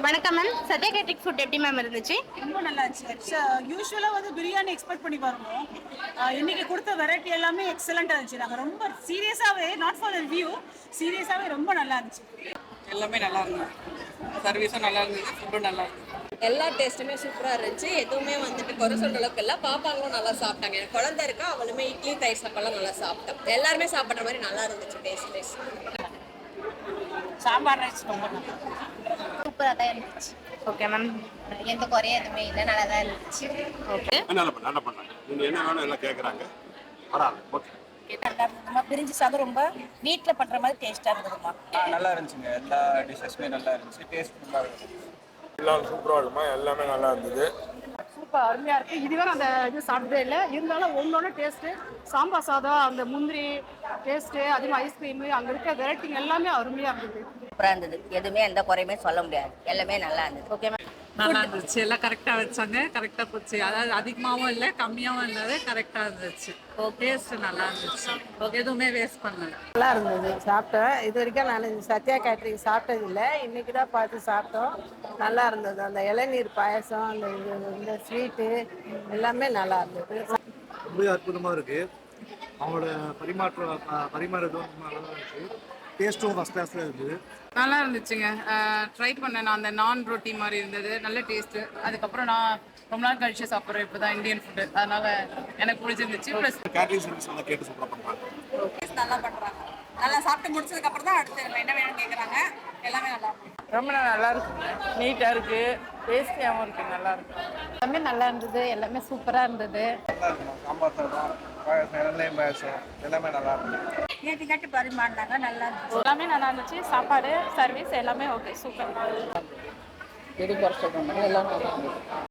வணக்கம் ma'am. Sathya Kesrick food எப்படி ma'am இருந்துச்சு? ரொம்ப நல்லா இருந்துச்சு. யூஸ்வலாக வந்து பிரியாணி எக்ஸ்பெக்ட் பண்ணி வருவோம். இன்னைக்கு கொடுத்த வெரைட்டி எல்லாமே எக்ஸலண்ட்டாக இருந்துச்சு. நாங்கள் ரொம்ப சீரியஸாகவே நாட் ஃபார் ரிவ்யூ, சீரியஸாகவே ரொம்ப நல்லா இருந்துச்சு. எல்லாமே நல்லா இருந்தது. சர்வீஸும் நல்லா இருந்தது, ஃபுட்டும் நல்லா இருந்தது. எல்லா டேஸ்ட்டுமே சூப்பராக இருந்துச்சு. எதுவுமே வந்துட்டு குறை சொல்கிற அளவுக்கு இல்லை. பாப்பாங்களும் நல்லா சாப்பிட்டாங்க. எனக்கு குழந்தை இருக்கா, அவளுமே இட்லி தயிர் சாப்பாடுலாம் நல்லா சாப்பிட்டேன். எல்லாருமே சாப்பிட்ற மாதிரி நல்லா இருந்துச்சு. டேஸ்ட் சாம்பார் ரைஸ் ரொம்ப நல்லா சூப்பராக தான் இருந்துச்சு. Okay ma'am. எந்த குறையும் எதுவுமே இல்லை, நல்லா தான் இருந்துச்சு. ஓகே நல்லா பண்ணாங்க. நீங்க என்ன வேணும் எல்லாம் கேட்குறாங்க. பரவாயில்ல, ஓகே. நம்ம பிரிஞ்சு சாதம் ரொம்ப வீட்டில் பண்ணுற மாதிரி டேஸ்ட்டாக இருந்ததுமா. நல்லா இருந்துச்சுங்க. எல்லா டிஷ்ஷஸுமே நல்லா இருந்துச்சு. டேஸ்ட் நல்லா இருந்துச்சு. எல்லாம் சூப்பராக இருக்குமா, எல்லாமே நல்லா இருந்தது. சூப்பர் அருமையாக இருக்குது. இதுவரை அந்த இது சாப்பிட்டதே இல்லை. இருந்தாலும் ஒன்றொன்று டேஸ்ட்டு, சாம்பார் சாதம், அந்த முந்திரி டேஸ்ட்டு, அதிகமாக ஐஸ்கிரீமு, அங்கே இருக்க வெரைட்டிங்க எல்லாமே அருமையாக இருந்தது. சூப்பராக இருந்தது. எதுவுமே எந்த குறையுமே சொல்ல முடியாது. எல்லாமே நல்லா இருந்தது. Okay ma'am. நல்லா இருந்துச்சு. எல்லாம் கரெக்டாக வச்சாங்க, கரெக்டாக போச்சு. அதாவது அதிகமாகவும் இல்லை, கம்மியாகவும் இல்லாத கரெக்டாக இருந்துச்சு. டேஸ்ட் நல்லா இருந்துச்சு. எதுவுமே வேஸ்ட் பண்ணல. நல்லா இருந்தது. சாப்பிட்டேன். இது வரைக்கும் நான் சத்யா கேட்ரிங் சாப்பிட்டது இல்லை. இன்னைக்கு தான் பார்த்து சாப்பிட்டோம். நல்லா இருந்தது. அந்த இளநீர் பாயசம், இந்த ஸ்வீட்டு எல்லாமே நல்லா இருந்தது. ரொம்ப அற்புதமாக இருக்குது. அவங்களோட பரிமாறதும் ரொம்ப நல்லா இருந்துச்சு. டேஸ்ட்டும் ஃபஸ்ட் கிளாஸில் இருந்தது. நல்லா இருந்துச்சுங்க. ட்ரை பண்ணேன். நான் அந்த நான் ரொட்டி மாதிரி இருந்தது, நல்ல டேஸ்ட்டு. அதுக்கப்புறம் நான் ரொம்ப நாள் கழிச்சு சாப்பிட்றேன் இப்போ தான் இந்தியன் ஃபுட்டு, அதனால எனக்கு பிடிச்சிருந்துச்சு. ப்ளஸ் கேட்டரிங் சர்வீஸ் நல்லா கேட்டு சூப்பராக பண்ணுறாங்க. நல்லா பண்ணுறாங்க. நல்லா சாப்பிட்டு முடிச்சதுக்கு அப்புறம் தான் அடுத்து என்ன வேணும்னு கேட்குறாங்க. எல்லாமே நல்லா இருக்கும். ரொம்ப நல்லா இருக்குங்க. நீட்டாக இருக்குது, டேஸ்டியாகவும் இருக்குது, நல்லா இருக்கு. எல்லாமே நல்லா இருந்தது. எல்லாமே சூப்பராக இருந்தது. நல்லா இருக்கணும். சாம்பார் சாதம், பாயசம், இளநீர் பாயசம் எல்லாமே நல்லா இருந்துச்சு. கேட்டு பரிமாறினாங்க. நல்லா இருந்துச்சு. எல்லாமே நல்லா இருந்துச்சு. சாப்பாடு, சர்வீஸ் எல்லாமே ஓகே, சூப்பர். எது குறை சொல்கிறோம், எல்லாம் நல்லா இருந்தது.